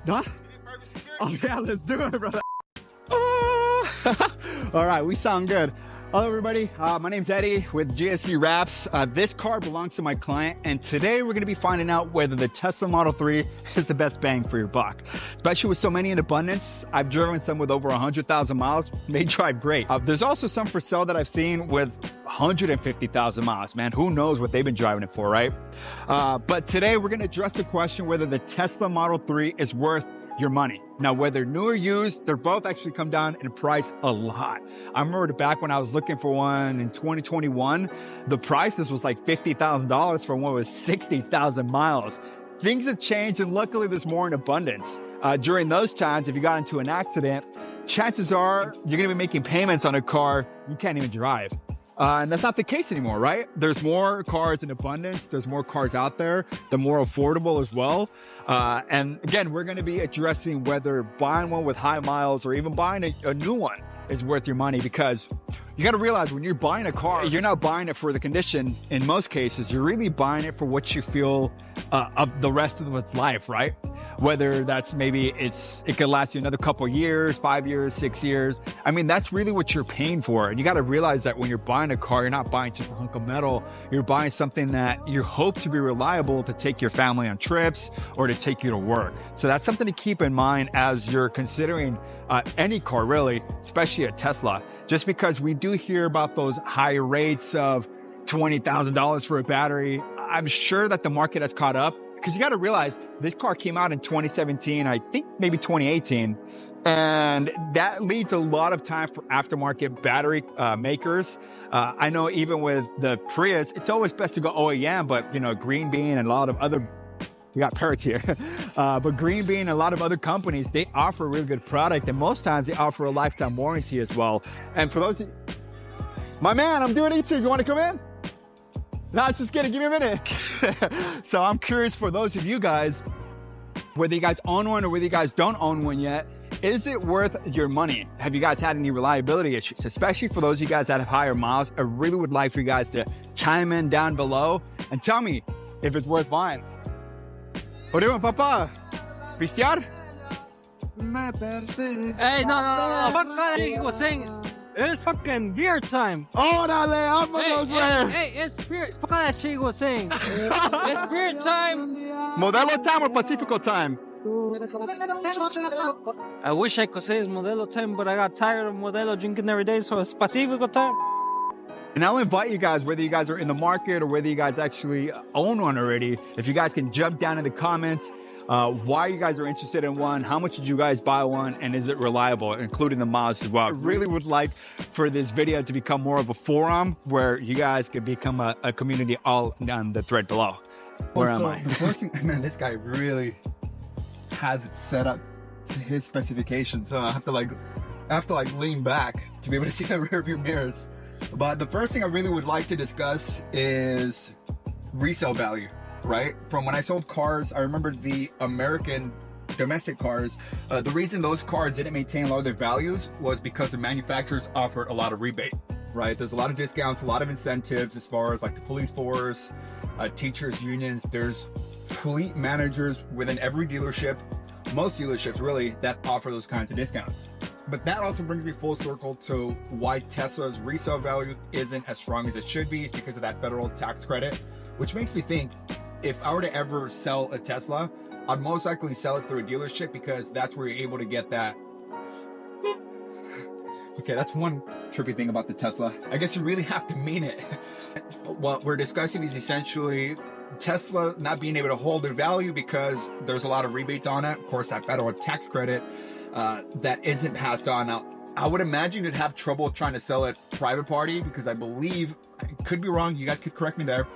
Done? Oh yeah, let's do it, brother. All right, we sound good. Hello everybody, my name's Eddie with GSC Wraps. This car belongs to my client, and today we're gonna be finding out whether the Tesla Model 3 is the best bang for your buck. Especially with so many in abundance. I've driven some with over 100,000 miles. They drive great. There's also some for sale that I've seen with 150,000 miles. Man, who knows what they've been driving it for, right? But today we're gonna address the question whether the Tesla Model 3 is worth your money. Now, whether new or used, they're both actually come down in price a lot. I remember back when I was looking for one in 2021, the prices was like $50,000 for one with 60,000 miles. Things have changed, and luckily there's more in abundance. During those times, if you got into an accident, chances are you're gonna be making payments on a car you can't even drive. And that's not the case anymore, right? There's more cars in abundance. There's more cars out there. They're more affordable as well. And again, we're going to be addressing whether buying one with high miles or even buying a new one is worth your money, because you got to realize when you're buying a car, you're not buying it for the condition. In most cases, you're really buying it for what you feel of the rest of its life, right? Whether that's maybe it could last you another couple of years, 5 years, 6 years. I mean, that's really what you're paying for. And you got to realize that when you're buying a car, you're not buying just a hunk of metal. You're buying something that you hope to be reliable to take your family on trips or to take you to work. So that's something to keep in mind as you're considering any car, really, especially a Tesla. Just because we do hear about those high rates of $20,000 for a battery, I'm sure that the market has caught up, because you got to realize this car came out in 2017, I think maybe 2018. And that leads a lot of time for aftermarket battery makers. I know even with the Prius, it's always best to go OEM, but you know, Green Bean and a lot of other, we got parrots here, but Green Bean and a lot of other companies, they offer a really good product, and most times they offer a lifetime warranty as well. And for those, my man, I'm doing E2, you want to come in? No, just kidding, give me a minute. So I'm curious for those of you guys, whether you guys own one or whether you guys don't own one yet, is it worth your money? Have you guys had any reliability issues? Especially for those of you guys that have higher miles, I really would like for you guys to chime in down below and tell me if it's worth buying. What are you doing, papa? Pistear? Hey, no. Fuck that. He was saying, it's fucking beer time. Órale, vámonos, güey. Hey, it's beer. Fuck that shit he was saying. It's beer time. Modelo time or Pacifico time? I wish I could say it's Modelo time, but I got tired of Modelo drinking every day, so it's Pacifico time. And I'll invite you guys, whether you guys are in the market or whether you guys actually own one already, if you guys can jump down in the comments, why you guys are interested in one, how much did you guys buy one, and is it reliable, including the miles as well. I really would like for this video to become more of a forum where you guys could become a community all down the thread below. Where am I? The first thing, man, this guy really has it set up to his specifications. So I have to like lean back to be able to see the rear view mirrors. But the first thing I really would like to discuss is resale value, right? From when I sold cars, I remember the American domestic cars, the reason those cars didn't maintain a lot of their values was because the manufacturers offered a lot of rebate, right? There's a lot of discounts, a lot of incentives as far as like the police force, teachers unions. There's fleet managers within every dealership, most dealerships really, that offer those kinds of discounts. But that also brings me full circle to why Tesla's resale value isn't as strong as it should be, is because of that federal tax credit, which makes me think if I were to ever sell a Tesla, I'd most likely sell it through a dealership, because that's where you're able to get that. Okay, that's one trippy thing about the Tesla. I guess you really have to mean it. What we're discussing is essentially Tesla not being able to hold their value because there's a lot of rebates on it. Of course, that federal tax credit that isn't passed on. Now, I would imagine you'd have trouble trying to sell it private party, because I believe, I could be wrong, you guys could correct me there,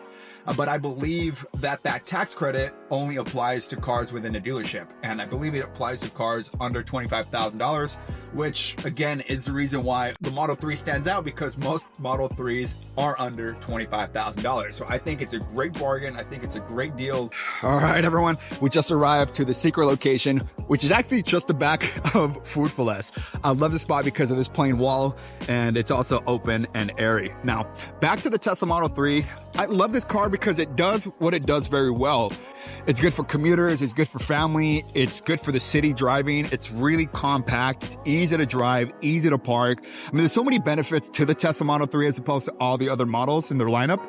but I believe that that tax credit only applies to cars within a dealership. And I believe it applies to cars under $25,000, which again is the reason why the Model 3 stands out, because most Model 3s are under $25,000. So I think it's a great bargain. I think it's a great deal. All right, everyone, we just arrived to the secret location, which is actually just the back of Food for Less. I love this spot because of this plain wall, and it's also open and airy. Now, back to the Tesla Model 3. I love this car because it does what it does very well. It's good for commuters, it's good for family, it's good for the city driving. It's really compact, it's easy to drive, easy to park. I mean, there's so many benefits to the Tesla Model 3 as opposed to all the other models in their lineup.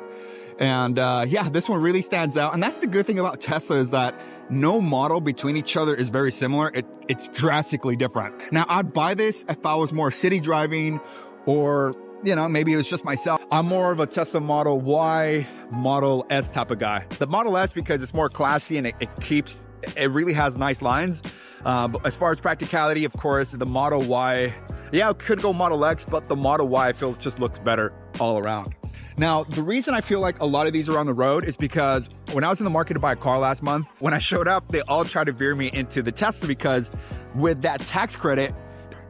And yeah, this one really stands out. And that's the good thing about Tesla, is that no model between each other is very similar. It's drastically different. Now, I'd buy this if I was more city driving, or, you know, maybe it was just myself. I'm more of a Tesla Model Y, Model S type of guy. The Model S, because it's more classy and it really has nice lines. But as far as practicality, of course, the Model Y, yeah, it could go Model X, but the Model Y I feel just looks better all around. Now, the reason I feel like a lot of these are on the road is because when I was in the market to buy a car last month, when I showed up, they all tried to veer me into the Tesla, because with that tax credit,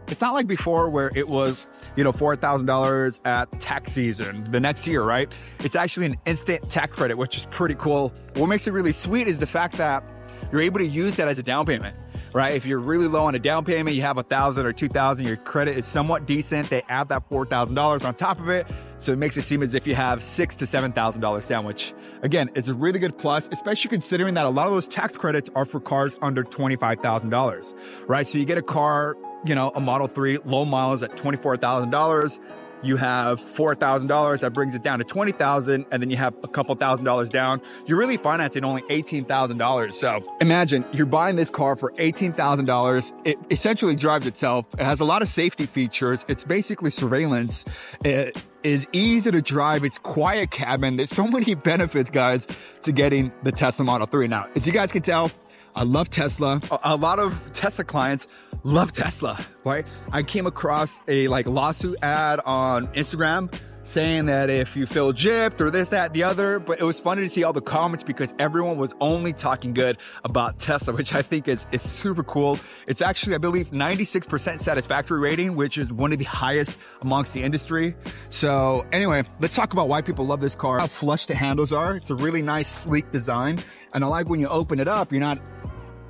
it's not like before where it was, you know, $4,000 at tax season the next year, right? It's actually an instant tax credit, which is pretty cool. What makes it really sweet is the fact that you're able to use that as a down payment, right? If you're really low on a down payment, you have $1,000 or $2,000, your credit is somewhat decent. They add that $4,000 on top of it. So it makes it seem as if you have $6,000 to $7,000 down, which again, is a really good plus, especially considering that a lot of those tax credits are for cars under $25,000, right? So you get a car, you know, a Model 3, low miles at $24,000. You have $4,000, that brings it down to $20,000, and then you have a couple $1,000s down. You're really financing only $18,000. So imagine you're buying this car for $18,000. It essentially drives itself. It has a lot of safety features. It's basically surveillance. It is easy to drive. It's quiet cabin. There's so many benefits, guys, to getting the Tesla Model 3. Now, as you guys can tell, I love Tesla. A lot of Tesla clients love Tesla, right? I came across a lawsuit ad on Instagram saying that if you feel gypped or this, that, the other, but it was funny to see all the comments because everyone was only talking good about Tesla, which I think is super cool. It's actually, I believe, 96% satisfactory rating, which is one of the highest amongst the industry. So anyway, let's talk about why people love this car. How flush the handles are. It's a really nice, sleek design. And I like when you open it up, you're not,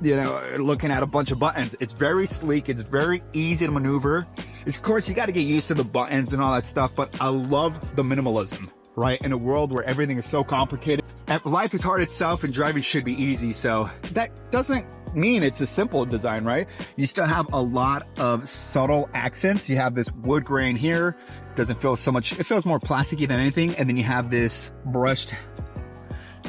you know, looking at a bunch of buttons. It's very sleek. It's very easy to maneuver. Of course, you got to get used to the buttons and all that stuff, but I love the minimalism, right? In a world where everything is so complicated, life is hard itself and driving should be easy. So that doesn't mean it's a simple design, right? You still have a lot of subtle accents. You have this wood grain here. Doesn't feel so much, it feels more plasticky than anything. And then you have this brushed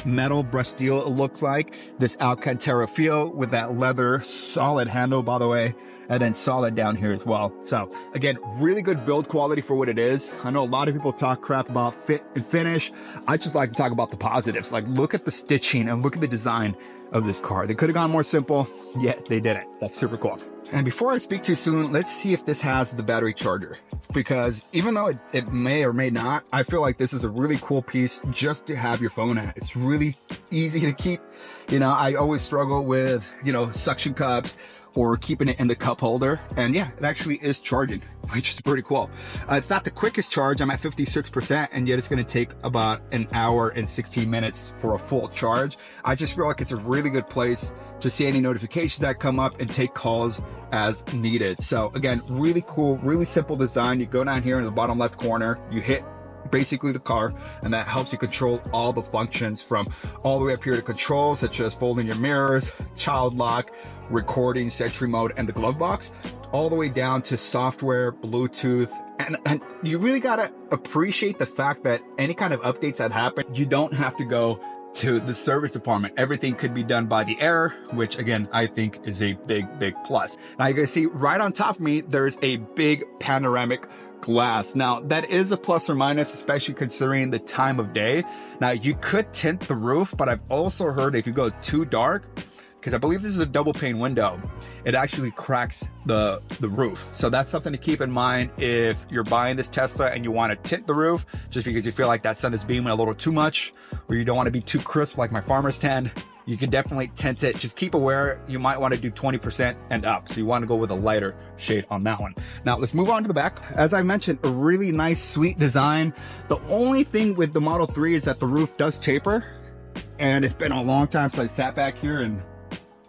metal brush steel, it looks like, this Alcantara feel with that leather solid handle, by the way, and then solid down here as well. So again, really good build quality for what it is. I know a lot of people talk crap about fit and finish. I just like to talk about the positives. Like, look at the stitching and look at the design of this car. They could have gone more simple, yet they didn't. That's super cool. And before I speak too soon, let's see if this has the battery charger, because even though it may or may not, I feel like this is a really cool piece just to have your phone at. It's really easy to keep. You know, I always struggle with, you know, suction cups or keeping it in the cup holder. And yeah, it actually is charging, which is pretty cool. It's not the quickest charge. I'm at 56%, and yet it's going to take about an hour and 16 minutes for a full charge. I just feel like it's a really good place to see any notifications that come up and take calls as needed. So again, really cool, really simple design. You go down here in the bottom left corner, you hit basically the car, and that helps you control all the functions from all the way up here to control, such as folding your mirrors, child lock, recording, Sentry mode, and the glove box, all the way down to software, Bluetooth. And you really gotta appreciate the fact that any kind of updates that happen, you don't have to go to the service department. Everything could be done by the air, which again, I think is a big plus. Now you can see right on top of me, there's a big panoramic glass. Now that is a plus or minus, especially considering the time of day. Now you could tint the roof, but I've also heard if you go too dark, because I believe this is a double pane window, it actually cracks the roof. So that's something to keep in mind if you're buying this Tesla and you want to tint the roof, just because you feel like that sun is beaming a little too much, or you don't want to be too crisp like my farmer's tan. You can definitely tint it. Just keep aware, you might want to do 20% and up. So you want to go with a lighter shade on that one. Now let's move on to the back. As I mentioned, a really nice, sweet design. The only thing with the Model 3 is that the roof does taper, and it's been a long time since I sat back here, and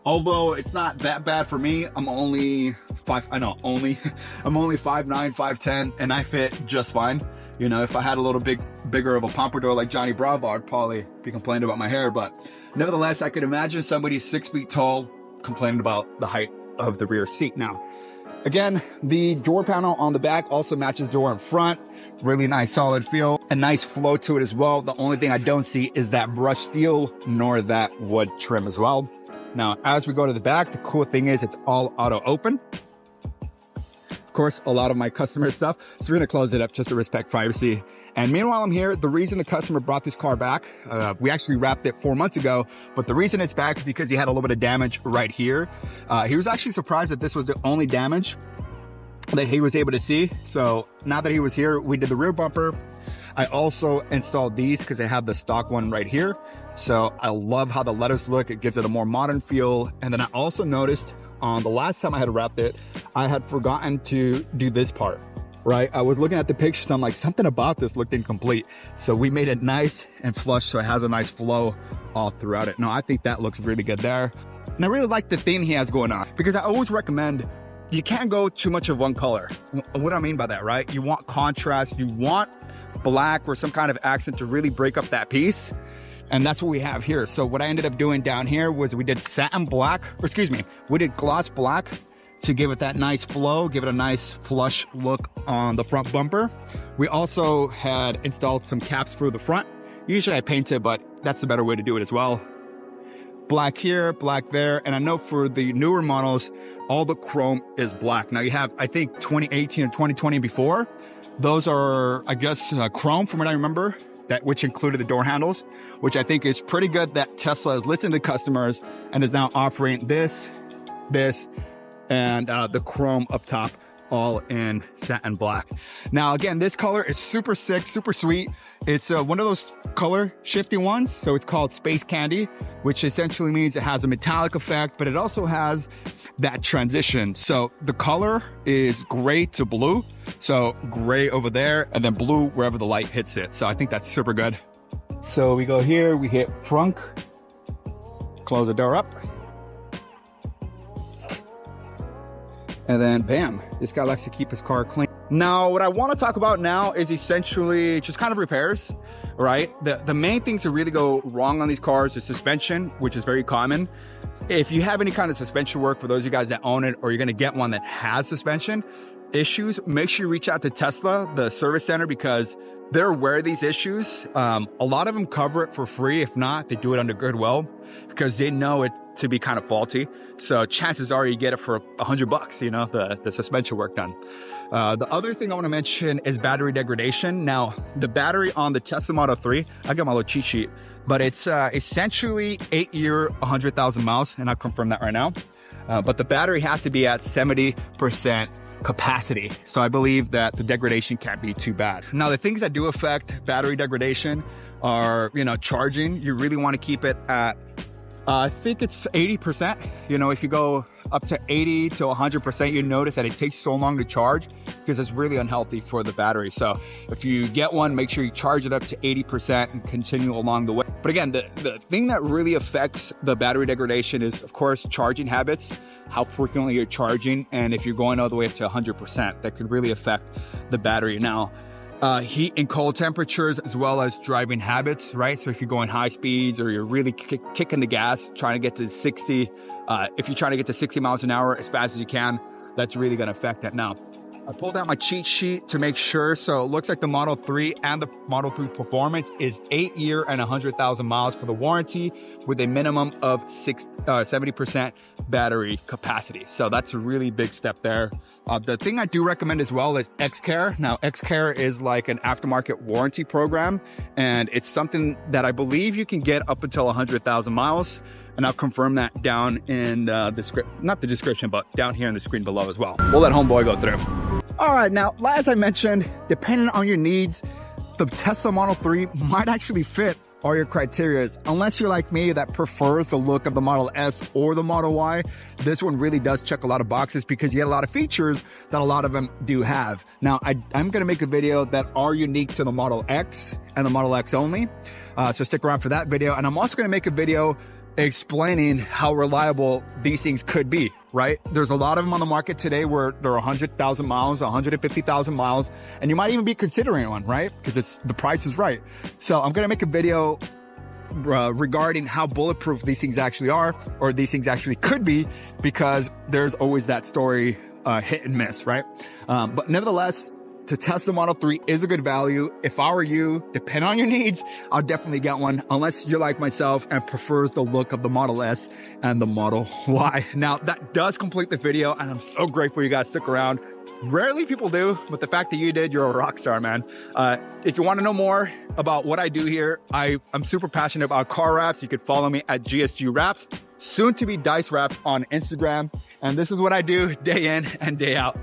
although it's not that bad for me, I'm only 5'9", 5'10", and I fit just fine. You know, if I had a little bigger of a pompadour like Johnny Bravo, I'd probably be complaining about my hair. But nevertheless, I could imagine somebody 6 feet tall complaining about the height of the rear seat. Now, again, the door panel on the back also matches the door in front. Really nice solid feel, a nice flow to it as well. The only thing I don't see is that brushed steel nor that wood trim as well. Now, as we go to the back, the cool thing is it's all auto open. Of course, a lot of my customer stuff. So we're gonna close it up just to respect privacy. And meanwhile, I'm here. The reason the customer brought this car back, we actually wrapped it 4 months ago, but the reason it's back is because he had a little bit of damage right here. He was actually surprised that this was the only damage that he was able to see. So now that he was here, we did the rear bumper. I also installed these because I have the stock one right here. So I love how the letters look. It gives it a more modern feel. And then I also noticed on the last time I had wrapped it, I had forgotten to do this part, right? I was looking at the pictures. I'm like, something about this looked incomplete. So we made it nice and flush. So it has a nice flow all throughout it. No, I think that looks really good there. And I really like the theme he has going on because I always recommend you can't go too much of one color. What do I mean by that, right? You want contrast, you want black or some kind of accent to really break up that piece. And that's what we have here. So what I ended up doing down here was we did satin black, or excuse me, we did gloss black to give it that nice flow, give it a nice flush look on the front bumper. We also had installed some caps for the front. Usually I paint it, but that's the better way to do it as well. Black here, black there. And I know for the newer models, all the chrome is black. Now you have, I think 2018 or 2020 before, those are, I guess, chrome from what I remember, which included the door handles, which I think is pretty good that Tesla has listened to customers and is now offering this, and the chrome up top, all in satin black. Now, again, this color is super sick, super sweet. It's one of those color shifting ones. So it's called Space Candy, which essentially means it has a metallic effect, but it also has that transition. So the color is gray to blue. So gray over there and then blue wherever the light hits it. So I think that's super good. So we go here, we hit frunk, close the door up. And then bam, this guy likes to keep his car clean. Now, what I want to talk about now is essentially just kind of repairs, right? The main things that really go wrong on these cars is suspension, which is very common. If you have any kind of suspension work, for those of you guys that own it, or you're going to get one that has suspension issues, make sure you reach out to Tesla, the service center, because they're aware of these issues. A lot of them cover it for free. If not, they do it under goodwill because they know it to be kind of faulty. So chances are you get it for $100, you know, the suspension work done. The other thing I want to mention is battery degradation. Now, the battery on the Tesla Model 3, I got my little cheat sheet, but it's essentially 8-year, 100,000 miles, and I'll confirm that right now. But the battery has to be at 70% capacity. So I believe that the degradation can't be too bad. Now, the things that do affect battery degradation are, you know, charging. You really want to keep it at, I think it's 80%. You know, if you go up to 80 to 100%, you notice that it takes so long to charge because it's really unhealthy for the battery. So if you get one, make sure you charge it up to 80% and continue along the way. But again, the thing that really affects the battery degradation is, of course, charging habits, how frequently you're charging. And if you're going all the way up to 100%, that could really affect the battery. Now, heat and cold temperatures, as well as driving habits, right? So if you're going high speeds or you're really kicking the gas, trying to get to 60, if you're trying to get to 60 miles an hour as fast as you can, that's really going to affect that. Now, I pulled out my cheat sheet to make sure. So it looks like the Model 3 and the Model 3 Performance is 8-year and 100,000 miles for the warranty with a minimum of 70% battery capacity. So that's a really big step there. The thing I do recommend as well is XCare. Now, XCare is like an aftermarket warranty program, and it's something that I believe you can get up until 100,000 miles. And I'll confirm that down in the script, not the description, but down here in the screen below as well. We'll let homeboy go through. All right, now, as I mentioned, depending on your needs, the Tesla Model 3 might actually fit all your criteria. Unless you're like me that prefers the look of the Model S or the Model Y, this one really does check a lot of boxes because you get a lot of features that a lot of them do have. Now, I'm gonna make a video that are unique to the Model X and the Model X only. So stick around for that video. And I'm also gonna make a video explaining how reliable these things could be, right? There's a lot of them on the market today where they're 100,000 miles, 150,000 miles, and you might even be considering one, right? Because the price is right. So I'm gonna make a video regarding how bulletproof these things actually are, or these things actually could be, because there's always that story hit and miss, right? But nevertheless, to test the Model 3 is a good value. If I were you, depending on your needs, I'll definitely get one, unless you're like myself and prefers the look of the Model S and the Model Y. Now, that does complete the video, and I'm so grateful you guys stuck around. Rarely people do, but the fact that you did, you're a rock star, man. If you want to know more about what I do here, I'm super passionate about car wraps. You could follow me at GSG Wraps, soon to be Dice Wraps on Instagram. And this is what I do day in and day out.